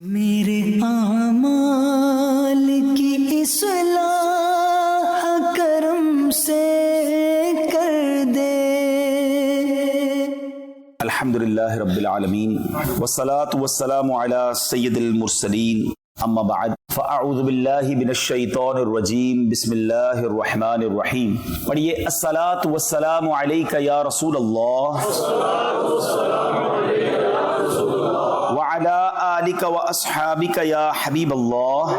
میرے اعمال کی اصلاح کرم سے کر دے۔ الحمدللہ رب العالمین والصلاة والسلام علی سید المرسلین، اما بعد فاعوذ باللہ من الشیطان الرجیم، بسم اللہ الرحمن الرحیم۔ پڑھیے الصلاة والسلام علیک یا رسول اللہ وعلی آلک واصحابک یا حبیب اللہ۔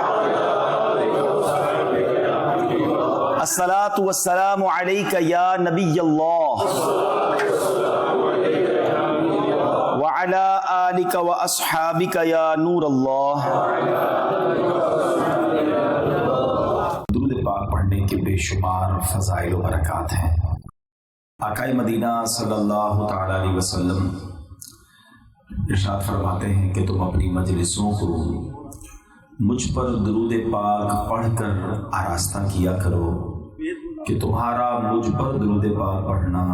الصلاة والسلام علیک یا نبی اللہ وعلی آلک واصحابک یا نور اللہ۔ درود پاک پڑھنے کے بے شمار فضائل و برکات ہیں۔ آقا مدینہ صلی اللہ تعالی علیہ وسلم ارشاد فرماتے ہیں کہ تم اپنی مجلسوں کو مجھ پر درود پاک پڑھ کر آراستہ کیا کرو کہ تمہارا مجھ پر درود پاک پڑھنا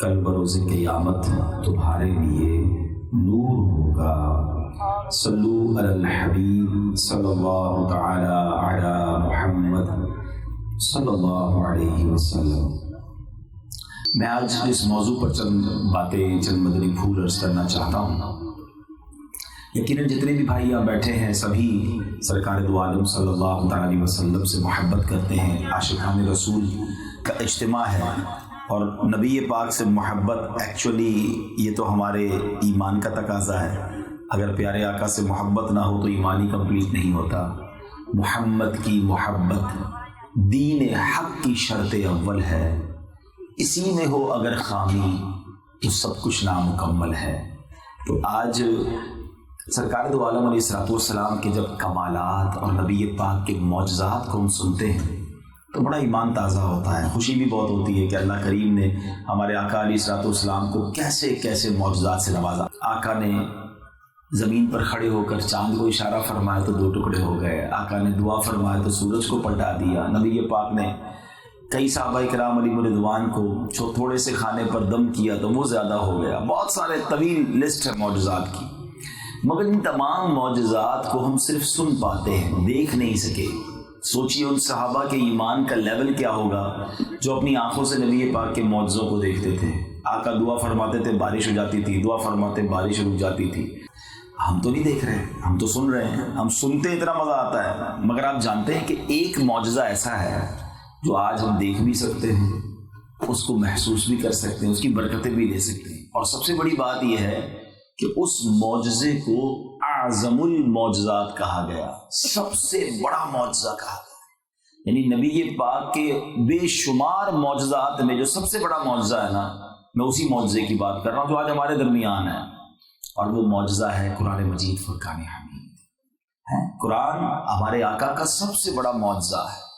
کل بروز قیامت تمہارے لیے نور ہوگا۔ صلو علی الحبیب صلی اللہ تعالی علی محمد صلی اللہ علیہ وسلم۔ میں آج اس موضوع پر چند باتیں، چند مدنی پھول عرض کرنا چاہتا ہوں۔ یقیناً جتنے بھی بھائی یہاں بیٹھے ہیں سبھی سرکار دو عالم صلی اللہ تعالی علیہ وسلم سے محبت کرتے ہیں، عاشقان رسول کا اجتماع ہے، اور نبی پاک سے محبت ایکچولی یہ تو ہمارے ایمان کا تقاضا ہے۔ اگر پیارے آقا سے محبت نہ ہو تو ایمان ہی کمپلیٹ نہیں ہوتا۔ محمد کی محبت دین حق کی شرط اول ہے، اسی میں ہو اگر خامی تو سب کچھ نامکمل ہے۔ تو آج سرکار دو عالم علیہ السلام کے جب کمالات اور نبی پاک کے معجزات کو ہم سنتے ہیں تو بڑا ایمان تازہ ہوتا ہے، خوشی بھی بہت ہوتی ہے کہ اللہ کریم نے ہمارے آقا علیہ السلام کو کیسے کیسے معجزات سے نوازا۔ آقا نے زمین پر کھڑے ہو کر چاند کو اشارہ فرمایا تو 2 ٹکڑے ہو گئے، آقا نے دعا فرمایا تو سورج کو پلٹا دیا، نبی پاک نے کئی صحابہ کرام علیہ رضوان کو تھوڑے سے کھانے پر دم کیا تو وہ زیادہ ہو گیا۔ بہت سارے طویل لسٹ ہے معجزات کی، مگر ان تمام معجزات کو ہم صرف سن پاتے ہیں، دیکھ نہیں سکے۔ سوچیے ان صحابہ کے ایمان کا لیول کیا ہوگا جو اپنی آنکھوں سے نبی پاک کے معجزوں کو دیکھتے تھے۔ آقا دعا فرماتے تھے بارش ہو جاتی تھی، دعا فرماتے بارش رک جاتی تھی۔ ہم تو نہیں دیکھ رہے، ہم تو سن رہے ہیں، ہم سنتے اتنا مزہ آتا ہے، مگر آپ جانتے ہیں کہ ایک معجزہ ایسا ہے جو آج ہم دیکھ بھی سکتے ہیں، اس کو محسوس بھی کر سکتے ہیں، اس کی برکتیں بھی لے سکتے ہیں، اور سب سے بڑی بات یہ ہے کہ اس معجزے کو اعظم المعجزات کہا گیا، سب سے بڑا معجزہ کہا گیا۔ یعنی نبی پاک کے بے شمار معجزات میں جو سب سے بڑا معجزہ ہے نا، میں اسی معجزے کی بات کر رہا ہوں جو آج ہمارے درمیان ہے، اور وہ معجزہ ہے قرآن مجید فرقان حمید۔ قرآن ہمارے آقا کا سب سے بڑا معجزہ ہے۔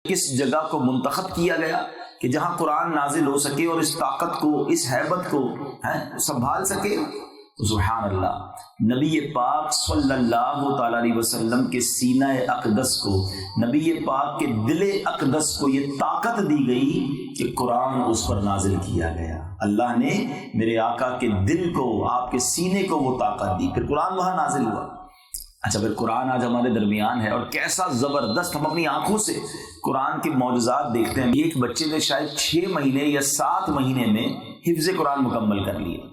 کس جگہ کو منتخب کیا گیا کہ جہاں قرآن نازل ہو سکے اور اس طاقت کو، اس ہیبت کو سنبھال سکے؟ سبحان اللہ، نبی پاک صلی اللہ تعالی علیہ وسلم کے سینہ اقدس کو، نبی پاک کے دل اقدس کو یہ طاقت دی گئی کہ قرآن اس پر نازل کیا گیا۔ اللہ نے میرے آقا کے دل کو، آپ کے سینے کو وہ طاقت دی، پھر قرآن وہاں نازل ہوا۔ اچھا، پھر قرآن آج ہمارے درمیان ہے، اور کیسا زبردست ہم اپنی آنکھوں سے قرآن کے معجزات دیکھتے ہیں۔ ایک بچے نے شاید 6 مہینے یا 7 مہینے میں حفظ قرآن مکمل کر لیا۔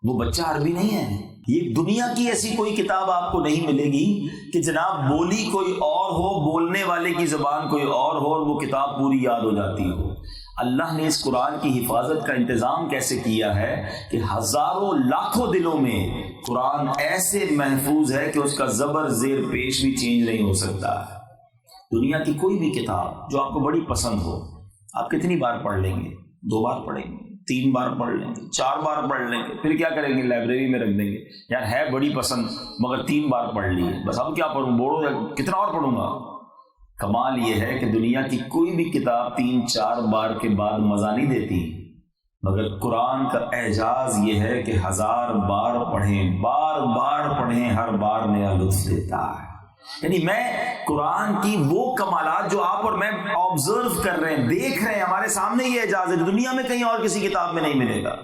وہ بچہ عربی نہیں ہے، یہ دنیا کی ایسی کوئی کتاب آپ کو نہیں ملے گی کہ جناب بولی کوئی اور ہو، بولنے والے کی زبان کوئی اور ہو، اور وہ کتاب پوری یاد ہو جاتی ہو۔ اللہ نے اس قرآن کی حفاظت کا انتظام کیسے کیا ہے کہ ہزاروں لاکھوں دلوں میں قرآن ایسے محفوظ ہے کہ اس کا زبر زیر پیش بھی چینج نہیں ہو سکتا۔ دنیا کی کوئی بھی کتاب جو آپ کو بڑی پسند ہو، آپ کتنی بار پڑھ لیں گے؟ 2 بار پڑھیں گے، 3 بار پڑھ لیں گے، 4 بار پڑھ لیں گے، پھر کیا کریں گے؟ لائبریری میں رکھ دیں گے، یار ہے بڑی پسند مگر 3 بار پڑھ لی ہے، بس اب کیا پڑھوں، بوڑھو کتنا اور پڑھوں گا؟ کمال یہ ہے کہ دنیا کی کوئی بھی کتاب 3-4 بار کے بعد مزہ نہیں دیتی، مگر قرآن کا اعجاز یہ ہے کہ 1000 بار پڑھیں، بار بار پڑھیں، ہر بار نیا لطف دیتا ہے۔ یعنی میں قرآن کی وہ کمالات جو آپ اور میں آبزرو کر رہے ہیں، دیکھ رہے ہیں، ہمارے سامنے یہ اعجاز ہے، دنیا میں کہیں اور کسی کتاب میں نہیں ملے گا۔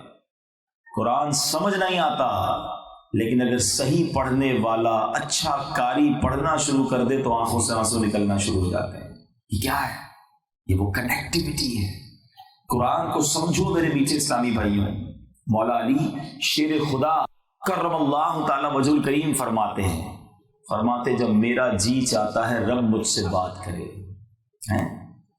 قرآن سمجھ نہیں آتا، لیکن اگر صحیح پڑھنے والا اچھا قاری پڑھنا شروع کر دے تو آنکھوں سے آنسو نکلنا شروع ہو جاتے ہیں۔ یہ کیا ہے؟ یہ وہ کنیکٹیوٹی ہے۔ قرآن کو سمجھو میرے میٹھے اسلامی بھائیوں۔ مولا علی شیر خدا کرم اللہ تعالی وجہ الکریم فرماتے جب میرا جی چاہتا ہے رب مجھ سے بات کرے،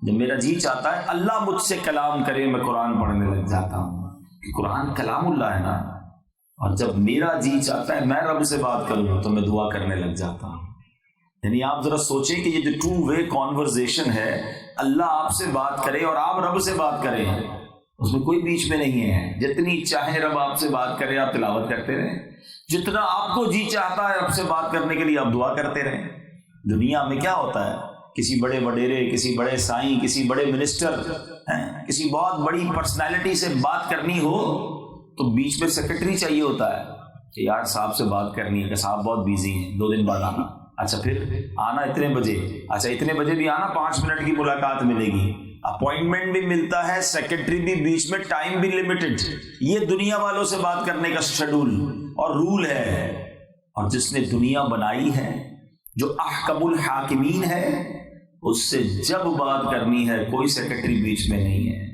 جب میرا جی چاہتا ہے اللہ مجھ سے کلام کرے، میں قرآن پڑھنے لگ جاتا ہوں۔ قرآن کلام اللہ ہے نا، اور جب میرا جی چاہتا ہے میں رب سے بات کروں تو میں دعا کرنے لگ جاتا ہوں۔ یعنی آپ ذرا سوچیں کہ یہ جو ٹو وے کانورزیشن ہے، اللہ آپ سے بات کرے اور آپ رب سے بات کریں، اس میں کوئی بیچ میں نہیں ہے۔ جتنی چاہے رب آپ سے بات کرے، آپ تلاوت کرتے رہیں، جتنا آپ کو جی چاہتا ہے رب سے بات کرنے کے لیے آپ دعا کرتے رہیں۔ دنیا میں کیا ہوتا ہے، کسی بڑے وڈیرے، کسی بڑے سائیں، کسی بڑے منسٹر، کسی بہت بڑی پرسنالٹی سے بات کرنی ہو تو بیچ میں سیکرٹری چاہیے ہوتا ہے کہ یار صاحب سے بات کرنی ہے، کہ صاحب بہت بیزی ہیں، 2 دن بعد آنا۔ اچھا پھر آنا اتنے بجے، اچھا اتنے بجے بھی آنا، 5 منٹ کی ملاقات ملے گی، اپوائنٹمنٹ بھی ملتا ہے، سیکرٹری بھی بیچ میں، ٹائم بھی لمیٹڈ۔ یہ دنیا والوں سے بات کرنے کا شیڈول اور رول ہے۔ اور جس نے دنیا بنائی ہے، جو احکم الحاکمین ہے، اس سے جب بات کرنی ہے کوئی سیکرٹری بیچ میں نہیں ہے،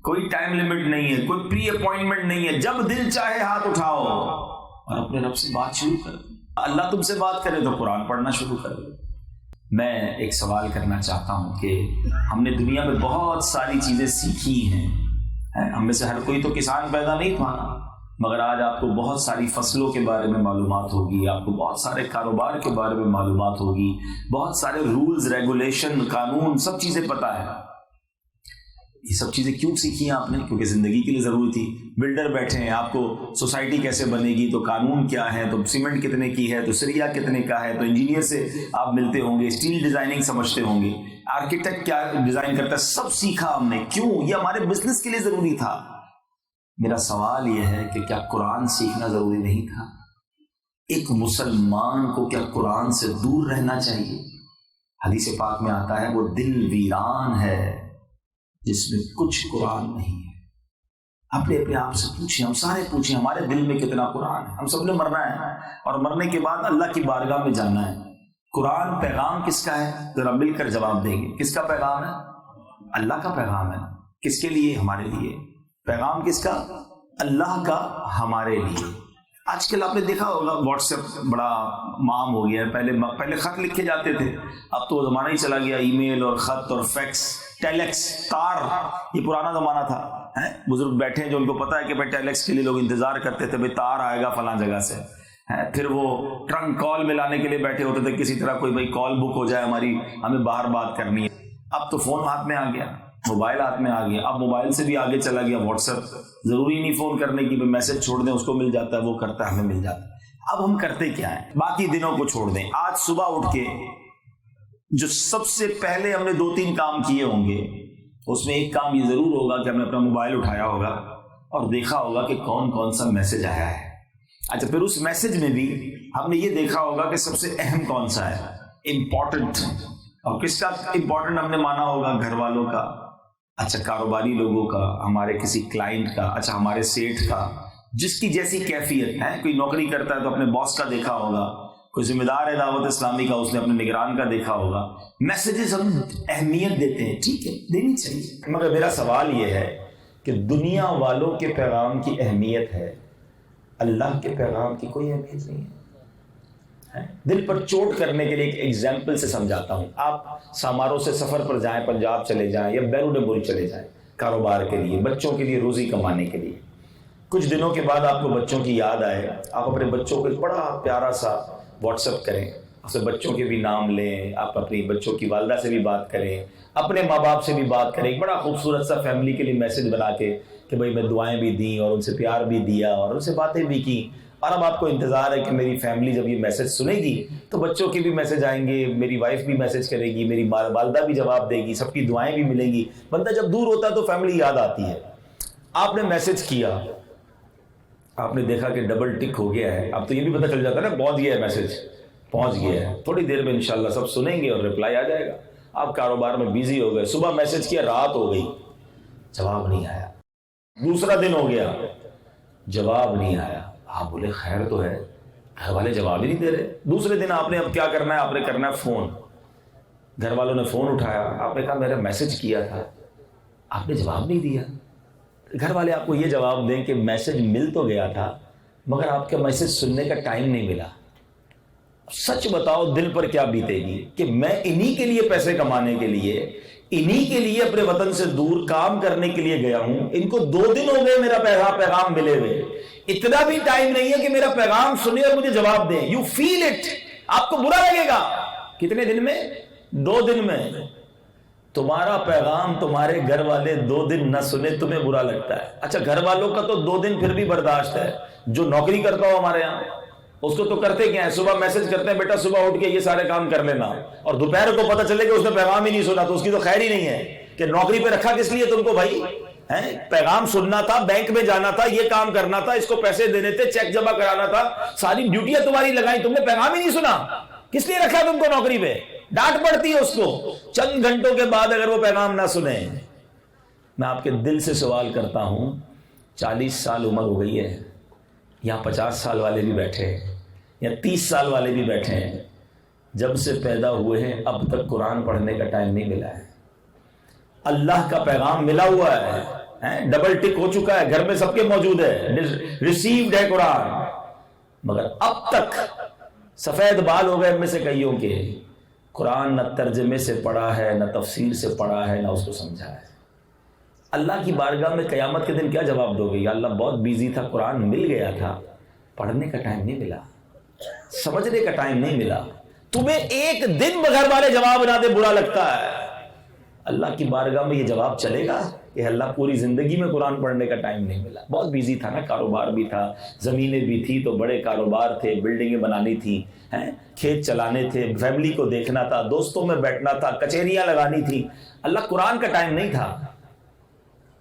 کوئی ٹائم لمٹ نہیں ہے، کوئی پری اپوائنٹمنٹ نہیں ہے، جب دل چاہے ہاتھ اٹھاؤ اور اپنے رب سے بات شروع کر۔ اللہ تم سے بات کرے تو قرآن پڑھنا شروع کر دو۔ میں ایک سوال کرنا چاہتا ہوں کہ ہم نے دنیا میں بہت ساری چیزیں سیکھی ہیں، ہم میں سے ہر کوئی تو کسان پیدا نہیں تھا، مگر آج آپ کو بہت ساری فصلوں کے بارے میں معلومات ہوگی، آپ کو بہت سارے کاروبار کے بارے میں معلومات ہوگی، بہت سارے رولز، ریگولیشن، قانون، سب چیزیں پتہ ہے۔ یہ سب چیزیں کیوں سیکھی ہیں آپ نے؟ کیونکہ زندگی کے لیے ضروری تھی۔ بلڈر بیٹھے ہیں، آپ کو سوسائٹی کیسے بنے گی تو قانون کیا ہے، تو سیمنٹ کتنے کی ہے، تو سریا کتنے کا ہے، تو انجینئر سے آپ ملتے ہوں گے، اسٹیل ڈیزائننگ سمجھتے ہوں گے، آرکیٹیکٹ کیا ڈیزائن کرتا ہے، سب سیکھا ہم نے۔ کیوں؟ یہ ہمارے بزنس کے لیے ضروری تھا۔ میرا سوال یہ ہے کہ کیا قرآن سیکھنا ضروری نہیں تھا؟ ایک مسلمان کو کیا قرآن سے دور رہنا چاہیے؟ حدیث پاک میں آتا ہے وہ دل ویران ہے جس میں کچھ قرآن نہیں ہے۔ اپنے آپ سے پوچھیں، ہم سارے پوچھیں، ہمارے دل میں کتنا قرآن ہے؟ ہم سب نے مرنا ہے اور مرنے کے بعد اللہ کی بارگاہ میں جانا ہے۔ قرآن پیغام کس کا ہے؟ ذرا مل کر جواب دیں گے۔ کس کا پیغام ہے؟ اللہ کا پیغام ہے۔ کس کے لیے؟ ہمارے لیے۔ پیغام کس کا؟ اللہ کا ہمارے لیے۔ آج کل آپ نے دیکھا ہوگا واٹس ایپ بڑا عام ہو گیا ہے۔ پہلے خط لکھے جاتے تھے، اب تو زمانہ ہی چلا گیا، ای میل اور خط اور فیکس، ٹیلیکس، تار، یہ پرانا زمانہ تھا۔ بزرگ بیٹھے ہیں جو ان کو پتا ہے کہ بھائی ٹیلیکس کے لیے لوگ انتظار کرتے تھے، بھائی تار آئے گا فلاں جگہ سے، پھر وہ ٹرنک کال میں لانے کے لیے بیٹھے ہوتے تھے، کسی طرح کوئی بھائی کال بک ہو جائے ہماری، ہمیں باہر بات کرنی ہے۔ اب تو فون ہاتھ میں آ گیا، موبائل ہاتھ میں آ گیا، اب موبائل سے بھی آگے چلا گیا واٹس ایپ، ضروری نہیں فون کرنے کی، میسج چھوڑ دیں اس کو مل جاتا ہے، وہ کرتا ہے ہمیں مل جاتا ہے۔ اب ہم کرتے کیا ہیں؟ باقی دنوں کو چھوڑ دیں، آج صبح اٹھ کے جو سب سے پہلے ہم نے 2-3 کام کیے ہوں گے، اس میں ایک کام یہ ضرور ہوگا کہ ہم نے اپنا موبائل اٹھایا ہوگا اور دیکھا ہوگا کہ کون کون سا میسج آیا ہے۔ اچھا پھر اس میسج میں بھی ہم نے یہ دیکھا ہوگا کہ سب سے اہم کون سا ہے، امپورٹنٹ، اور کس کا امپورٹنٹ ہم نے مانا ہوگا؟ گھر والوں کا، اچھا کاروباری لوگوں کا، ہمارے کسی کلائنٹ کا، اچھا ہمارے سیٹھ کا، جس کی جیسی کیفیت ہے۔ کوئی نوکری کرتا ہے تو اپنے باس کا دیکھا ہوگا، کوئی ذمہ دار ہے دعوت اسلامی کا، اس نے اپنے نگران کا دیکھا ہوگا۔ میسیجز ہم اہمیت دیتے ہیں، ٹھیک ہے دینی چاہیے، مگر میرا سوال یہ ہے کہ دنیا والوں کے پیغام کی اہمیت ہے، اللہ کے پیغام کی کوئی اہمیت نہیں ہے۔ دل پر چوٹ کرنے کے لیے ایک ایگزامپل سے سمجھاتا ہوں۔ آپ ساماروں سے سفر پر جائیں، پنجاب چلے جائیں یا بیرون ملک چلے جائیں کاروبار کے لیے، بچوں کے لیے، روزی کمانے کے لیے۔ کچھ دنوں کے بعد آپ کو بچوں کی یاد آئے، آپ اپنے بچوں کو ایک بڑا پیارا سا واٹس ایپ کریں، اسے بچوں کے بھی نام لیں، آپ اپنی بچوں کی والدہ سے بھی بات کریں، اپنے ماں باپ سے بھی بات کریں، ایک بڑا خوبصورت سا فیملی کے لیے میسج بنا کے کہ بھائی میں دعائیں بھی دیں اور ان سے پیار بھی دیا اور ان سے باتیں بھی کی، اور اب آپ کو انتظار ہے کہ میری فیملی جب یہ میسج سنے گی تو بچوں کے بھی میسج آئیں گے، میری وائف بھی میسج کرے گی، میری والدہ بھی جواب دے گی، سب کی دعائیں بھی ملیں گی۔ بندہ جب دور ہوتا ہے تو فیملی یاد آتی ہے۔ آپ نے میسج کیا، آپ نے دیکھا کہ ڈبل ٹک ہو گیا ہے، اب تو یہ بھی پتہ چل جاتا ہے نا پہنچ گیا ہے میسج، پہنچ گیا ہے، تھوڑی دیر میں انشاءاللہ سب سنیں گے اور رپلائی آ جائے گا. آپ کاروبار میں بیزی ہو گئے، صبح میسج کیا، رات ہو گئی، جواب نہیں آیا. دوسرا دن ہو گیا، جواب نہیں آیا. آپ بولے خیر تو ہے، گھر والے جواب ہی نہیں دے رہے. دوسرے دن آپ نے اب کیا کرنا ہے، آپ نے کرنا ہے فون. گھر والوں نے فون اٹھایا، آپ نے کہا میرا میسج کیا تھا، آپ نے جواب نہیں دیا. گھر والے آپ کو یہ جواب دیں کہ میسج مل تو گیا تھا مگر آپ کا میسج سننے کا ٹائم نہیں ملا. سچ بتاؤ دل پر کیا بیتے گی کہ میں انہی کے لیے پیسے کمانے کے لیے، انہی کے لیے اپنے وطن سے دور کام کرنے کے لیے گیا ہوں. ان کو 2 دن ہو گئے میرا پیغام ملے ہوئے، اتنا بھی ٹائم نہیں ہے کہ میرا پیغام سنے اور مجھے جواب دیں. یو فیل اٹ، آپ کو برا لگے گا. کتنے دن میں؟ 2 دن میں. تمہارا پیغام تمہارے گھر والے 2 دن نہ سنے تمہیں برا لگتا ہے. اچھا گھر والوں کا تو 2 دن پھر بھی برداشت ہے. جو نوکری کرتا ہو ہمارے یہاں، اس کو تو کرتے کیا ہے، صبح میسج کرتے ہیں بیٹا صبح اٹھ کے یہ سارے کام کر لینا، اور دوپہر کو پتہ چلے کہ اس نے پیغام ہی نہیں سنا تو اس کی تو خیر ہی نہیں ہے. کہ نوکری پہ رکھا کس لیے تم کو بھائی؟ پیغام سننا تھا، بینک میں جانا تھا، یہ کام کرنا تھا، اس کو پیسے دینے تھے، چیک جمع کرانا تھا، ساری ڈیوٹیاں تمہاری لگائی، تم نے پیغام ہی نہیں سنا. کس لیے رکھا تم کو نوکری پہ؟ ڈانٹ پڑتی ہے اس کو چند گھنٹوں کے بعد اگر وہ پیغام نہ سنے. میں آپ کے دل سے سوال کرتا ہوں، 40 سال عمر ہو گئی ہے، یہاں 50 سال والے بھی بیٹھے ہیں یا 30 سال والے بھی بیٹھے ہیں، جب سے پیدا ہوئے ہیں اب تک قرآن پڑھنے کا ٹائم نہیں ملا ہے. اللہ کا پیغام ملا ہوا ہے، ڈبل ٹک ہو چکا ہے، گھر میں سب کے موجود ہے، ریسیوڈ ہے قرآن، مگر اب تک سفید بال ہو گئے ان میں سے کئیوں کے. قرآن نہ ترجمے سے پڑھا ہے، نہ تفسیر سے پڑھا ہے، نہ اس کو سمجھا ہے. اللہ کی بارگاہ میں قیامت کے دن کیا جواب دو گے؟ یا اللہ بہت بیزی تھا، قرآن مل گیا تھا، پڑھنے کا ٹائم نہیں ملا، سمجھنے کا ٹائم نہیں ملا. تمہیں ایک دن گھر والے جواب نہ دے برا لگتا ہے، اللہ کی بارگاہ میں یہ جواب چلے گا کہ اللہ پوری زندگی میں قرآن پڑھنے کا ٹائم نہیں ملا، بہت بیزی تھا نا، کاروبار بھی تھا، زمینیں بھی تھی تو بڑے کاروبار تھے، بلڈنگیں بنانی تھی، کھیت چلانے تھے، فیملی کو دیکھنا تھا، دوستوں میں بیٹھنا تھا، کچہریاں لگانی تھی. اللہ قرآن کا ٹائم نہیں تھا.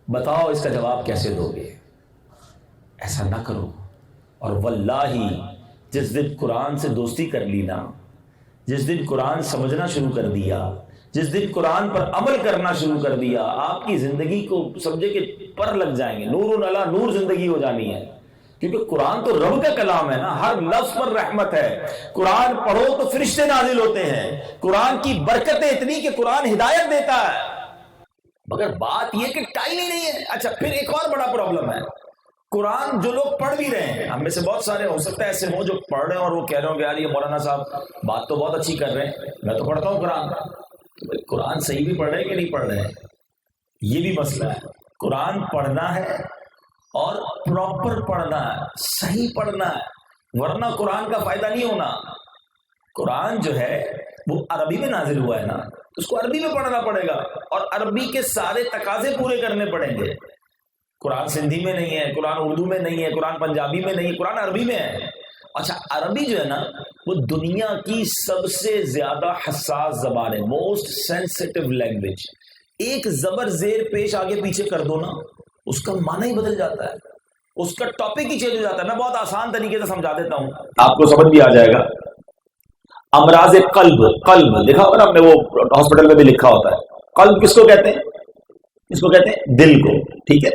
بتاؤ اس کا جواب کیسے دو گے؟ ایسا نہ کرو. اور واللہ جس دن قرآن سے دوستی کر لی نا، جس دن قرآن سمجھنا شروع کر دیا، جس دن قرآن پر عمل کرنا شروع کر دیا، آپ کی زندگی کو سمجھے کہ پر لگ جائیں گے، نور علی نور زندگی ہو جانی ہے. کیونکہ قرآن تو رب کا کلام ہے نا، ہر لفظ پر رحمت ہے. قرآن پڑھو تو فرشتے نازل ہوتے ہیں، قرآن کی برکتیں اتنی کہ قرآن ہدایت دیتا ہے. مگر بات یہ کہ ٹائم ہی نہیں ہے. اچھا پھر ایک اور بڑا پرابلم ہے، قرآن جو لوگ پڑھ بھی رہے ہیں، ہم میں سے بہت سارے ہو سکتا ہے ایسے ہوں جو پڑھ رہے ہیں اور وہ کہہ رہے ہوں کہ یار یہ مولانا صاحب بات تو بہت اچھی کر رہے ہیں، میں تو پڑھتا ہوں قرآن. قرآن صحیح بھی پڑھ رہے ہیں کہ نہیں پڑھ رہے ہیں، یہ بھی مسئلہ ہے. قرآن پڑھنا ہے اور پراپر پڑھنا ہے، صحیح پڑھنا ہے، ورنہ قرآن کا فائدہ نہیں ہونا. قرآن جو ہے وہ عربی میں نازل ہوا ہے نا، اس کو عربی میں پڑھنا پڑے گا اور عربی کے سارے تقاضے پورے کرنے پڑیں گے. قرآن سندھی میں نہیں ہے، قرآن اردو میں نہیں ہے، قرآن پنجابی میں نہیں ہے، قرآن عربی میں ہے. اچھا عربی جو ہے نا وہ دنیا کی سب سے زیادہ حساس زبان ہے، موسٹ سینسٹیو لینگویج. ایک زبر زیر پیش آگے پیچھے کر دو نا، اس کا معنی ہی بدل جاتا ہے، اس کا ٹاپک ہی چینج ہو جاتا ہے. میں بہت آسان طریقے سے سمجھا دیتا ہوں، آپ کو سمجھ بھی آ جائے گا. امراض قلب، قلب لکھا ہوگا نا آپ نے، وہ ہاسپٹل میں بھی لکھا ہوتا ہے. قلب کس کو کہتے ہیں؟ اس کو کہتے ہیں دل کو، ٹھیک ہے.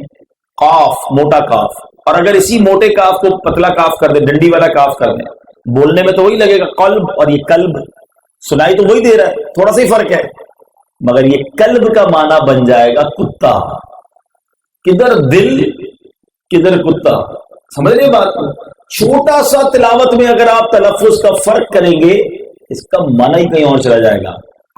قاف موٹا کاف، اور اگر اسی موٹے کاف کو پتلا کاف کر دیں، ڈنڈی والا کاف کر دیں، بولنے میں تو وہی لگے گا قلب، اور یہ قلب سنائی تو وہی دے رہا ہے، تھوڑا سا ہی فرق ہے. مگر یہ قلب کا معنی بن جائے گا کتا. کدھر دل کدھر کتا، سمجھ رہے بات کو؟ چھوٹا سا تلاوت میں اگر آپ تلفظ کا فرق کریں گے اس کا معنی ہی کہیں اور چلا جائے گا.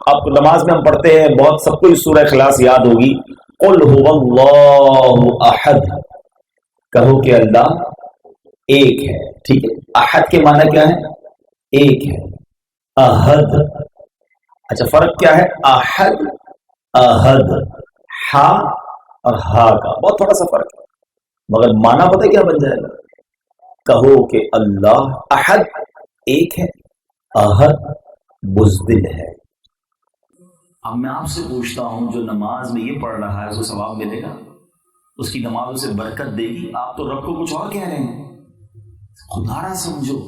آپ نماز میں ہم پڑھتے ہیں، بہت سب کو سورہ اخلاص یاد ہوگی، قل هو اللہ احد، کہو کہ اللہ ایک ہے، ٹھیک ہے. احد کے معنی کیا ہے؟ ایک ہے. احد، اچھا فرق کیا ہے؟ احد احد، ہا اور ہا کا بہت تھوڑا سا فرق ہے، مگر معنی پتہ کیا بن جائے گا؟ کہو کہ اللہ احد ایک ہے، احد بزدل ہے. اب میں آپ سے پوچھتا ہوں جو نماز میں یہ پڑھ رہا ہے اس کو ثواب ملے گا؟ اس کی نماز اسے برکت دے گی؟ آپ تو رب کو کچھ اور کہہ رہے ہیں. خدا را سمجھو،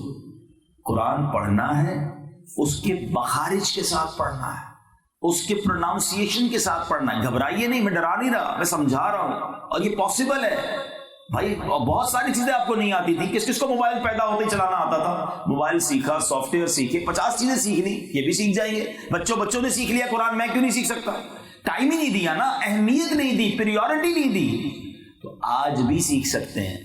قرآن پڑھنا ہے اس کے مخارج کے ساتھ پڑھنا ہے، اس کے پروناؤنسیشن کے ساتھ پڑھنا ہے. گھبرائیے نہیں، میں ڈرا نہیں رہا، میں سمجھا رہا ہوں، اور یہ پاسبل ہے بھائی. بہت ساری چیزیں آپ کو نہیں آتی تھی. کس کو موبائل پیدا ہوتے ہی چلانا آتا تھا؟ موبائل سیکھا، سافٹ ویئر سیکھے، 50 چیزیں سیکھ لی، یہ بھی سیکھ جائیں گے. بچوں نے سیکھ لیا قرآن، میں کیوں نہیں سیکھ سکتا؟ ٹائم ہی نہیں دیا نا، اہمیت نہیں دی، پریورٹی نہیں دی. تو آج بھی سیکھ سکتے ہیں.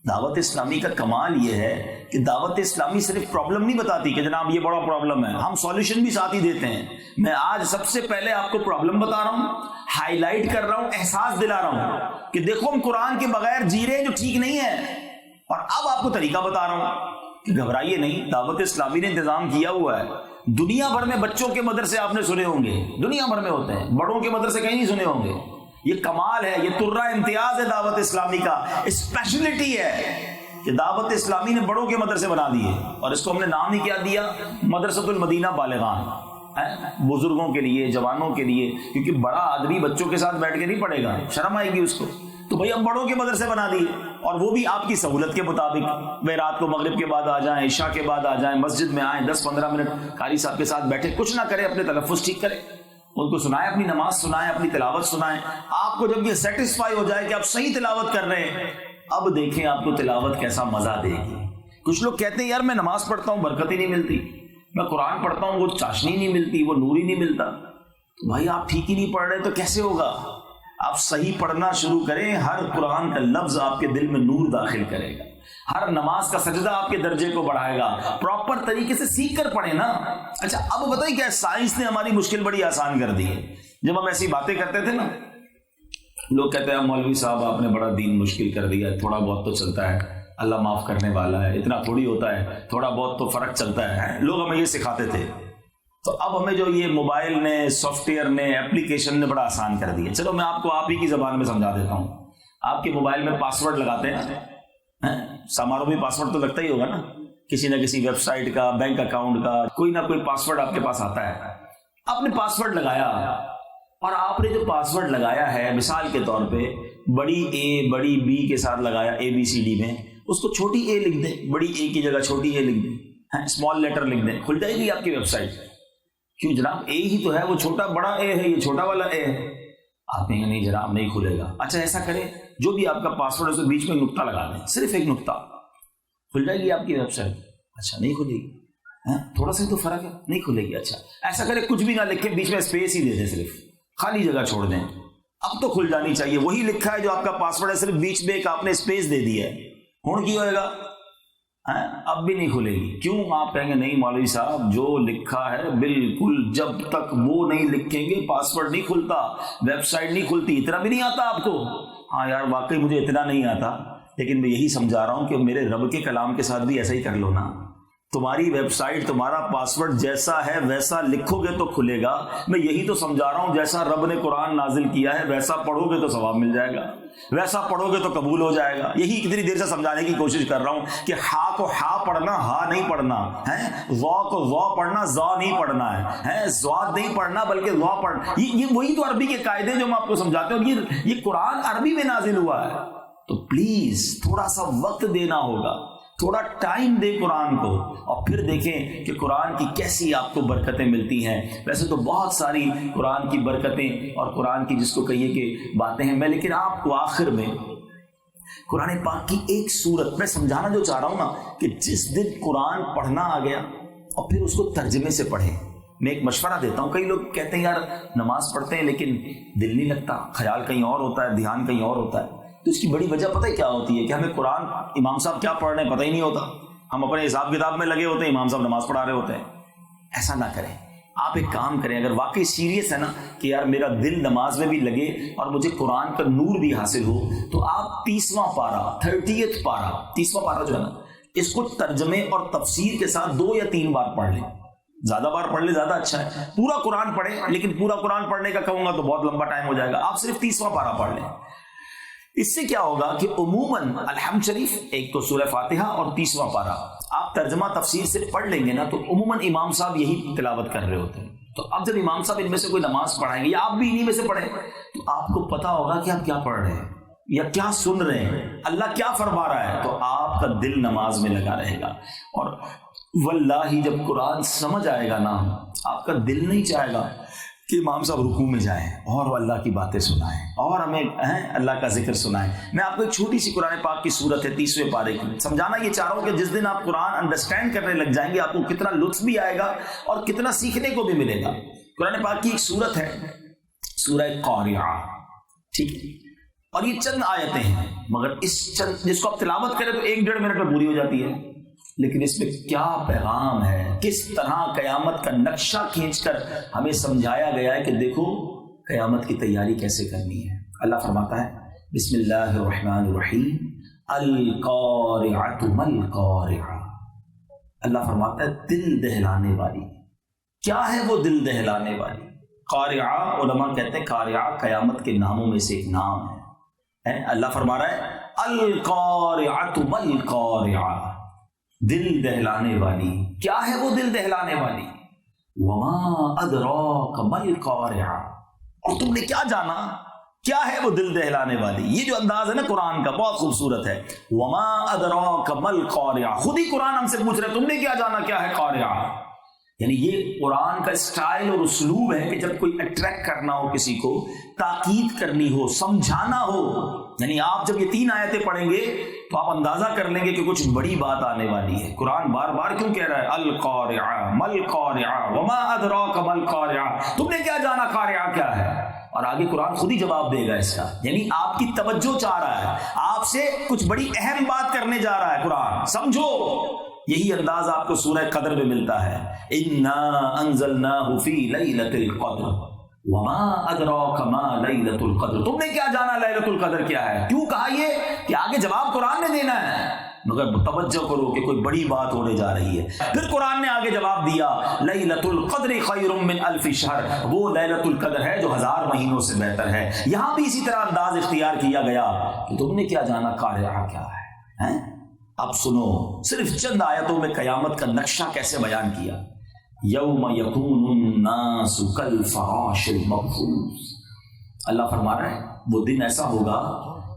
دعوت اسلامی کا کمال یہ ہے کہ دعوت اسلامی صرف پرابلم نہیں بتاتی کہ جناب یہ بڑا پرابلم ہے، ہم سولوشن بھی ساتھ ہی دیتے ہیں. میں آج سب سے پہلے آپ کو پرابلم بتا رہا ہوں، ہائی لائٹ کر رہا ہوں، احساس دلا رہا ہوں کہ دیکھو ہم قرآن کے بغیر جی رہے ہیں جو ٹھیک نہیں ہے. اور اب آپ کو طریقہ بتا رہا ہوں کہ گھبرائیے نہیں. دعوت اسلامی نے انتظام کیا ہوا ہے. دنیا بھر میں بچوں کے مدرسے آپ نے سنے ہوں گے، دنیا بھر میں ہوتے ہیں، بڑوں کے مدرسے کہیں نہیں سنے ہوں گے. یہ کمال ہے، یہ ترہ امتیاز ہے دعوت اسلامی کا، اسپیشلٹی ہے کہ دعوت اسلامی نے بڑوں کے مدرسے بنا دیے. اور اس کو ہم نے نام ہی کیا دیا؟ مدرسۃ المدینہ بالغان. بزرگوں کے لیے، جوانوں کے لیے، کیونکہ بڑا آدمی بچوں کے ساتھ بیٹھ کے نہیں پڑھے گا، شرم آئے گی اس کو. تو بھائی اب بڑوں کے مدرسے بنا دیے، اور وہ بھی آپ کی سہولت کے مطابق. وہ رات کو مغرب کے بعد آ جائیں، عشاء کے بعد آ جائیں، مسجد میں آئیں، 10-15 منٹ قاری صاحب کے ساتھ بیٹھے، کچھ نہ کرے، اپنے تلفظ ٹھیک کرے، ان کو سنائیں، اپنی نماز سنائیں، اپنی تلاوت سنائیں. آپ کو جب یہ سیٹسفائی ہو جائے کہ آپ صحیح تلاوت کر رہے ہیں، اب دیکھیں آپ کو تلاوت کیسا مزہ دے گی. کچھ لوگ کہتے ہیں یار میں نماز پڑھتا ہوں برکت ہی نہیں ملتی، میں قرآن پڑھتا ہوں وہ چاشنی نہیں ملتی، وہ نور ہی نہیں ملتا. تو بھائی آپ ٹھیک ہی نہیں پڑھ رہے تو کیسے ہوگا؟ آپ صحیح پڑھنا شروع کریں، ہر قرآن کا لفظ آپ کے دل میں نور داخل کرے گا، ہر نماز کا سجدہ آپ کے درجے کو بڑھائے گا. پراپر طریقے سے سیکھ کر پڑھیں نا. اچھا اب بتائیں کیا سائنس نے ہماری مشکل بڑی آسان کر دی ہے. جب ہم ایسی باتیں کرتے تھے نا، لوگ کہتے ہیں مولوی صاحب آپ نے بڑا دین مشکل کر دیا، تھوڑا بہت تو چلتا ہے، اللہ معاف کرنے والا ہے، اتنا تھوڑی ہوتا ہے، تھوڑا بہت تو فرق چلتا ہے. لوگ ہمیں یہ سکھاتے تھے. تو اب ہمیں جو یہ موبائل نے، سافٹ ویئر نے، اپلیکیشن نے بڑا آسان کر دیا. چلو میں آپ کو آپ ہی کی زبان میں سمجھا دیتا ہوں. آپ کے موبائل میں پاسورڈ لگاتے ہیں، ساماروں میں پاسورڈ تو لگتا ہی ہوگا نا، کسی نہ کسی ویب سائٹ کا، بینک اکاؤنٹ کا، کوئی نہ کوئی پاسورڈ آپ کے پاس آتا ہے. آپ نے پاسورڈ لگایا، اور آپ نے جو پاسورڈ لگایا ہے، مثال کے طور پہ بڑی اے بڑی بی کے ساتھ لگایا ABCD میں، اس کو چھوٹی اے لکھ دیں، بڑی اے کی جگہ چھوٹی اے لکھ دیں، اسمال لیٹر لکھ دیں، کھل جائے گی آپ کی ویب سائٹ. کیوں جناب؟ اے ہی تو ہے، وہ چھوٹا بڑا اے ہے، یہ چھوٹا والا اے ہے. آپ کہیں گے نہیں جناب نہیں کھلے گا. اچھا ایسا کریں، جو بھی آپ کا پاسورڈ ہے اس کے بیچ میں ایک نقطہ لگا دیں، صرف ایک نقطہ، کھل جائے گی آپ کی ویب سائٹ. اچھا نہیں کھلے گی، تھوڑا سا تو فرق ہے، نہیں کھلے گی. اچھا ایسا کریں، کچھ بھی نہ لکھیں، بیچ میں اسپیس ہی دے دیں، صرف خالی جگہ چھوڑ دیں. اب تو کھل جانی چاہیے. وہی لکھا ہے جو آپ کا پاسورڈ ہے، صرف بیچ میں ایک آپ نے اسپیس دے دی ہے. ہون کی ہوئے گا؟ اب بھی نہیں کھلے گی. کیوں؟ آپ کہیں گے نہیں مولوی صاحب جو لکھا ہے بالکل، جب تک وہ نہیں لکھیں گے پاسورڈ نہیں کھلتا، ویب سائٹ نہیں کھلتی. اتنا بھی نہیں آتا آپ کو؟ ہاں یار واقعی مجھے اتنا نہیں آتا، لیکن میں یہی سمجھا رہا ہوں کہ میرے رب کے کلام کے ساتھ بھی ایسا ہی کر لو نا. تمہاری ویب سائٹ تمہارا پاسورڈ جیسا ہے ویسا لکھو گے تو کھلے گا. میں یہی تو سمجھا رہا ہوں، جیسا رب نے قرآن نازل کیا ہے ویسا پڑھو گے تو ثواب مل جائے گا، ویسا پڑھو گے تو قبول ہو جائے گا. یہی کتنی دیر سے سمجھانے کی کوشش کر رہا ہوں کہ ہا کو ہا پڑھنا، ہا نہیں پڑھنا ہے، وا کو وا پڑھنا، زا نہیں پڑھنا ہے، زواد نہیں پڑھنا بلکہ وا پڑھنا. یہ وہی تو عربی کے قاعدے جو میں آپ کو سمجھاتے ہوں. یہ قرآن عربی میں نازل ہوا ہے، تو پلیز تھوڑا سا وقت دینا ہوگا، تھوڑا ٹائم دے قرآن کو، اور پھر دیکھیں کہ قرآن کی کیسی آپ کو برکتیں ملتی ہیں. ویسے تو بہت ساری قرآن کی برکتیں اور قرآن کی جس کو کہیے کہ باتیں ہیں، میں لیکن آپ کو آخر میں قرآن پاک کی ایک سورت میں سمجھانا جو چاہ رہا ہوں نا، کہ جس دن قرآن پڑھنا آ گیا اور پھر اس کو ترجمے سے پڑھیں. میں ایک مشورہ دیتا ہوں. کئی لوگ کہتے ہیں یار نماز پڑھتے ہیں لیکن دل نہیں لگتا، خیال کہیں اور ہوتا ہے، دھیان کہیں اور ہوتا ہے. تو اس کی بڑی وجہ پتہ ہے کیا ہوتی ہے؟ کہ ہمیں قرآن امام صاحب کیا پڑھ رہے ہیں پتہ ہی نہیں ہوتا. ہم اپنے حساب کتاب میں لگے ہوتے ہیں، امام صاحب نماز پڑھا رہے ہوتے ہیں. ایسا نہ کریں. آپ ایک کام کریں، اگر واقعی سیریس ہے نا کہ یار میرا دل نماز میں بھی لگے اور مجھے قرآن کا نور بھی حاصل ہو، تو آپ 30واں پارہ 30th پارہ 30واں پارہ جو ہے نا، اس کو ترجمے اور تفسیر کے ساتھ 2 یا 3 بار پڑھ لیں. زیادہ بار پڑھ لیں زیادہ اچھا ہے. پورا قرآن پڑھیں، لیکن پورا قرآن پڑھنے کا کہوں گا تو بہت لمبا ٹائم ہو جائے گا. آپ صرف 30واں پارہ پڑھ لیں. اس سے کیا ہوگا کہ عموماً الحمد شریف، ایک تو سورہ فاتحہ اور 30واں پارہ آپ ترجمہ تفسیر سے پڑھ لیں گے نا، تو عموماً امام صاحب یہی تلاوت کر رہے ہوتے ہیں. تو اب جب امام صاحب ان میں سے کوئی نماز پڑھائیں گے یا آپ بھی انہی میں سے پڑھیں، تو آپ کو پتا ہوگا کہ آپ کیا پڑھ رہے ہیں یا کیا سن رہے ہیں، اللہ کیا فرما رہا ہے. تو آپ کا دل نماز میں لگا رہے گا. اور واللہ جب قرآن سمجھ آئے گا نا آپ کا دل نہیں چاہے گا کہ امام صاحب رکوع میں جائیں اور اللہ کی باتیں سنائیں اور ہمیں اللہ کا ذکر سنائیں. میں آپ کو ایک چھوٹی سی قرآن پاک کی صورت ہے 30ویں پارے کی سمجھانا یہ چاہ رہا ہوں کہ جس دن آپ قرآن انڈرسٹینڈ کرنے لگ جائیں گے آپ کو کتنا لطف بھی آئے گا اور کتنا سیکھنے کو بھی ملے گا. قرآن پاک کی ایک صورت ہے سورہ قاریعہ, ٹھیک ہے, اور یہ چند آیتیں ہیں مگر جس کو آپ تلاوت کریں تو 1-1.5 منٹ میں پوری ہو جاتی ہے, لیکن اس میں کیا پیغام ہے, کس طرح قیامت کا نقشہ کھینچ کر ہمیں سمجھایا گیا ہے کہ دیکھو قیامت کی تیاری کیسے کرنی ہے. اللہ فرماتا ہے بسم اللہ الرحمن الرحیم القارعۃ ما القارعہ. اللہ فرماتا ہے دل دہلانے والی. کیا ہے وہ دل دہلانے والی؟ قارعہ علماء کہتے ہیں قارعہ قیامت کے ناموں میں سے ایک نام ہے. اللہ فرما رہا ہے القارعۃ ما القارعہ, دل دہلانے والی. کیا ہے وہ دل دہلانے والی؟ وما ادراک ما القارعہ, اور تم نے کیا جانا کیا ہے وہ دل دہلانے والی. یہ جو انداز ہے نا قرآن کا بہت خوبصورت ہے. وما ادراک ما القارعہ, خود ہی قرآن ہم سے پوچھ رہے تم نے کیا جانا کیا ہے قارعہ. یعنی یہ قرآن کا اسٹائل اور اسلوب ہے کہ جب کوئی اٹریکٹ کرنا ہو کسی کو, تاکید کرنی ہو, سمجھانا ہو, یعنی آپ جب یہ 3 آیتیں پڑھیں گے تو آپ اندازہ کر لیں گے کہ کچھ بڑی بات آنے والی ہے. قرآن بار بار کیوں کہہ رہا ہے القارعہ ما القارعہ وما ادراک ما القارعہ, تم نے کیا جانا قارعہ کیا ہے. اور آگے قرآن خود ہی جواب دے گا اس کا, یعنی آپ کی توجہ چاہ رہا ہے, آپ سے کچھ بڑی اہم بات کرنے جا رہا ہے قرآن, سمجھو. یہی انداز آپ کو سورہ قدر میں ملتا ہے. انا انزلناہ فی لیلۃ القدر وما ادراک ما لیلۃ القدر, تم نے کیا جانا لیلۃ القدر کیا ہے. کیوں کہا یہ کہ آگے جواب قرآن نے دینا ہے, مگر توجہ کرو کہ کوئی بڑی بات ہونے جا رہی ہے. پھر قرآن نے آگے جواب دیا لیلۃ القدر خیر من الف شہر, وہ لیلۃ القدر ہے جو 1000 مہینوں سے بہتر ہے. یہاں بھی اسی طرح انداز اختیار کیا گیا کہ تم نے کیا جانا قارعہ کیا ہے. اب سنو صرف چند آیتوں میں قیامت کا نقشہ کیسے بیان کیا. یوم یکون الناس کالفراش المبثوث, اللہ فرما رہا ہے وہ دن ایسا ہوگا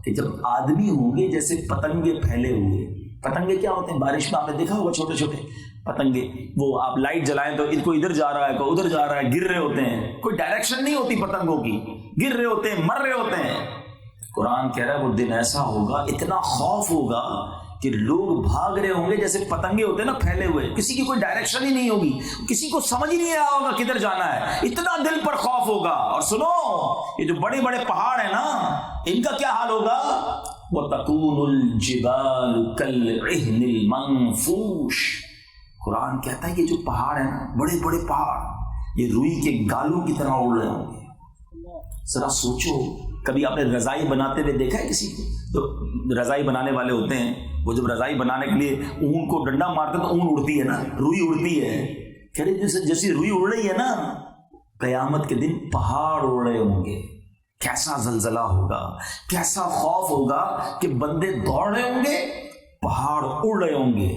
کہ جب آدمی ہوں گے جیسے پتنگے پھیلے ہوئے. پتنگے کیا ہوتے ہیں, بارش میں آپ نے دیکھا ہوگا چھوٹے چھوٹے پتنگے, وہ آپ لائٹ جلائیں تو کوئی ادھر جا رہا ہے کوئی ادھر جا رہا ہے, گر رہے ہوتے ہیں, کوئی ڈائریکشن نہیں ہوتی پتنگوں کی, گر رہے ہوتے ہیں, مر رہے ہوتے ہیں. قرآن کہہ رہا ہے وہ دن ایسا ہوگا, اتنا خوف ہوگا کہ لوگ بھاگ رہے ہوں گے جیسے پتنگے ہوتے ہیں نا پھیلے ہوئے, کسی کی کوئی ڈائریکشن ہی نہیں ہوگی, کسی کو سمجھ ہی نہیں آیا ہوگا کدھر جانا ہے, اتنا دل پر خوف ہوگا. اور سنو یہ جو بڑے بڑے پہاڑ ہیں نا ان کا کیا حال ہوگا. وَتَكُونُ الْجِبَالُ كَالْعِهْنِ الْمَنْفُوشِ, قرآن کہتا ہے یہ جو پہاڑ ہیں نا بڑے بڑے پہاڑ یہ روئی کے گالوں کی طرح اڑ رہے ہوں گے. ذرا سوچو, کبھی آپ نے رضائی بناتے ہوئے دیکھا ہے کسی کو؟ تو رضائی بنانے والے ہوتے ہیں وہ جب رضائی بنانے کے لیے اون کو ڈنڈا مارتے ہیں تو اون اڑتی ہے نا, روئی اڑتی ہے. کہہ رہے جیسی روئی اڑ رہی ہے نا, قیامت کے دن پہاڑ اڑ رہے ہوں گے. کیسا زلزلہ ہوگا, کیسا خوف ہوگا کہ بندے دوڑ رہے ہوں گے, پہاڑ اڑ رہے ہوں گے.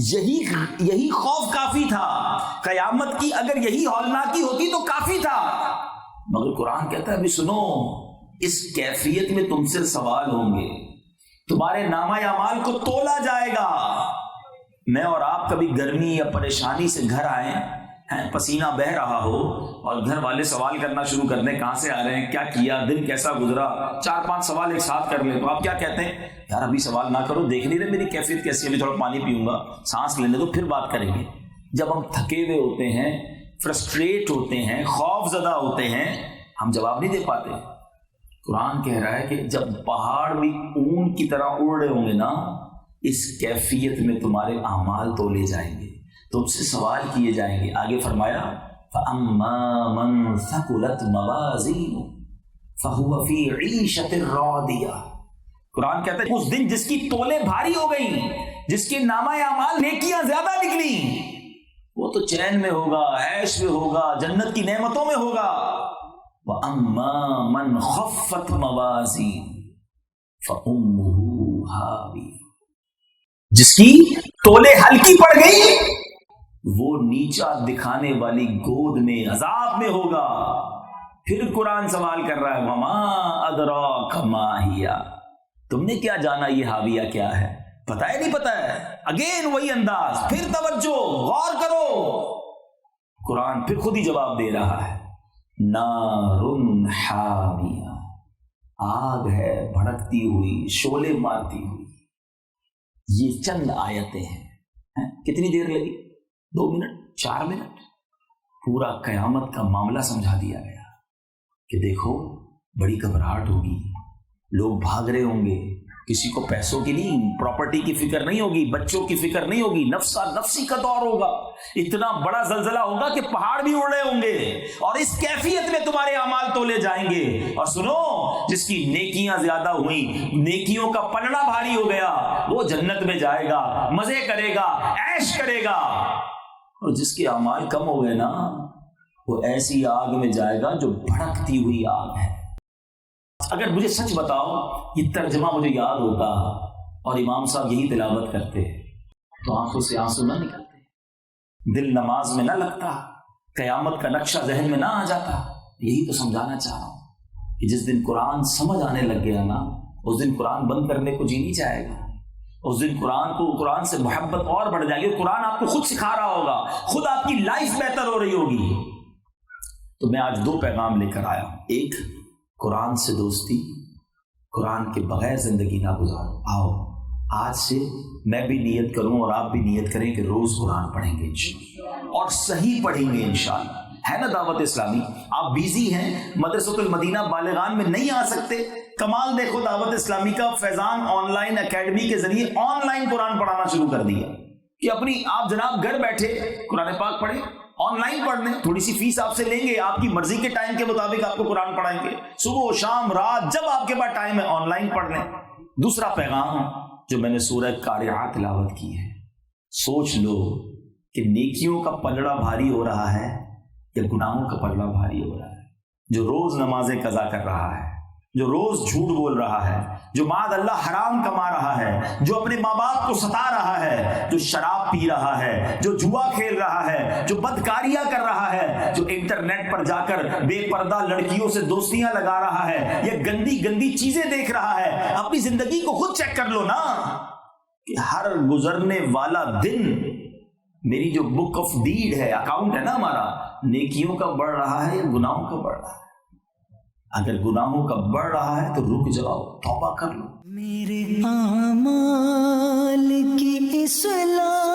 یہی خوف کافی تھا قیامت کی, اگر یہی ہولناکی ہوتی تو کافی تھا. مگر قرآن کہتا ہے ابھی سنو, اس کیفیت میں تم سے سوال ہوں گے, تمہارے نامہ اعمال کو تولا جائے گا. میں اور آپ کبھی گرمی یا پریشانی سے گھر آئے ہیں, پسینہ بہہ رہا ہو اور گھر والے سوال کرنا شروع کر دیں کہاں سے آ رہے ہیں, کیا کیا, دن کیسا گزرا, 4-5 سوال ایک ساتھ کر لیں تو آپ کیا کہتے ہیں, یار ابھی سوال نہ کرو, دیکھ نہیں رہے میری کیفیت کیسی ہے, ابھی تھوڑا پانی پیوں گا, سانس لینے دو پھر بات کریں گے. جب ہم تھکے ہوئے ہوتے ہیں, فرسٹریٹ ہوتے ہیں, خوف زدہ ہوتے ہیں, ہم جواب نہیں دے پاتے. قرآن کہہ رہا ہے کہ جب پہاڑ بھی اون کی طرح اڑ رہے ہوں گے نا, اس کیفیت میں تمہارے اعمال تولے جائیں گے, تم سے سوال کیے جائیں گے. آگے فرمایا فَأَمَّا مَنْ ثَقُلَتْ مَوَازِينُهُ فَهُوَ فِي عِيشَةٍ رَاضِيَةٍ. قرآن کہتا ہے اس دن جس کی تولے بھاری ہو گئیں, جس کے نامہ اعمال نیکیاں زیادہ نکلی, وہ تو چین میں ہوگا, عیش میں ہوگا, جنت کی نعمتوں میں ہوگا. وَأَمَّا مَنْ خَفَّتْ مَوَازِينُهُ فَأُمُّهُ هَاوِيَةٌ. جس کی تولے ہلکی پڑ گئی وہ نیچا دکھانے والی گود میں عذاب میں ہوگا. پھر قرآن سوال کر رہا ہے وَمَا أَدْرَاكَ مَا هِيَ, تم نے کیا جانا یہ حاویہ کیا ہے. پتہ ہے نہیں پتہ ہے؟ اگین وہی انداز، پھر توجہ، غور کرو، قرآن پھر خود ہی جواب دے رہا ہے، نارن حامیہ، آگ ہے بھڑکتی ہوئی، شعلے مارتی ہوئی۔ یہ چند آیتیں ہیں، کتنی دیر لگی؟ 2 منٹ، 4 منٹ، پورا قیامت کا معاملہ سمجھا دیا گیا کہ دیکھو بڑی گھبراہٹ ہوگی، لوگ بھاگ رہے ہوں گے، کسی کو پیسوں کی نہیں، پراپرٹی کی فکر نہیں ہوگی، بچوں کی فکر نہیں ہوگی، نفسی کا دور ہوگا، اتنا بڑا زلزلہ ہوگا کہ پہاڑ بھی اڑ رہے ہوں گے، اور اس کیفیت میں تمہارے اعمال تولے جائیں گے۔ اور سنو، جس کی نیکیاں زیادہ ہوئیں، نیکیوں کا پلڑا بھاری ہو گیا، وہ جنت میں جائے گا، مزے کرے گا، عیش کرے گا، اور جس کے اعمال کم ہو گئے نا، وہ ایسی آگ میں جائے گا جو بھڑکتی ہوئی آگ ہے۔ اگر مجھے سچ بتاؤ، یہ ترجمہ مجھے یاد ہوتا اور امام صاحب یہی تلاوت کرتے تو آنکھوں سے آنسو نہ نکلتے، دل نماز میں نہ لگتا، قیامت کا نقشہ ذہن میں نہ آ جاتا۔ یہی تو سمجھانا چاہ رہا ہوں کہ جس دن قرآن سمجھ آنے لگ گیا نا، اس دن قرآن بند کرنے کو جی نہیں چاہے گا، اس دن قرآن سے محبت اور بڑھ جائے گی، قرآن آپ کو خود سکھا رہا ہوگا، خود آپ کی لائف بہتر ہو رہی ہوگی۔ تو میں آج 2 پیغام لے کر آیا ہوں۔ ایک، قرآن سے دوستی، قرآن کے بغیر زندگی نہ گزارو۔ آؤ آج سے میں بھی نیت کروں اور آپ بھی نیت کریں کہ روز قرآن پڑھیں گے انشاءاللہ، اور صحیح پڑھیں گے انشاءاللہ۔ ہے نا دعوت اسلامی؟ آپ بیزی ہیں، مدرسۃ المدینہ بالغان میں نہیں آ سکتے، کمال دیکھو دعوت اسلامی کا، فیضان آن لائن اکیڈمی کے ذریعے آن لائن قرآن پڑھانا شروع کر دیا کہ اپنی آپ جناب گھر بیٹھے قرآن پاک پڑھیں، آن لائن پڑھ لیں، تھوڑی سی فیس آپ سے لیں گے، آپ کی مرضی کے ٹائم کے مطابق آپ کو قرآن پڑھائیں گے، صبح شام رات جب آپ کے پاس ٹائم ہے آن لائن پڑھ لیں۔ دوسرا پیغام جو میں نے سورہ قارعہ تلاوت کی ہے، سوچ لو کہ نیکیوں کا پلڑا بھاری ہو رہا ہے یا گناہوں کا پلڑا بھاری ہو رہا ہے؟ جو روز نمازیں قضا کر رہا ہے، جو روز جھوٹ بول رہا ہے، جو معاذ اللہ حرام کما رہا ہے، جو اپنے ماں باپ کو ستا رہا ہے، جو شراب پی رہا ہے، جو جوا کھیل رہا ہے، جو بدکاریاں کر رہا ہے، جو انٹرنیٹ پر جا کر بے پردہ لڑکیوں سے دوستیاں لگا رہا ہے، یہ گندی گندی چیزیں دیکھ رہا ہے، اپنی زندگی کو خود چیک کر لو نا کہ ہر گزرنے والا دن میری جو بک آف ڈیڈ ہے، اکاؤنٹ ہے نا ہمارا، نیکیوں کا بڑھ رہا ہے یا گناہوں کا بڑھ رہا ہے؟ اگر گناہوں کا بڑھ رہا ہے تو رک جاؤ، توبہ کر لو۔ میرے اعمال کی اصلاح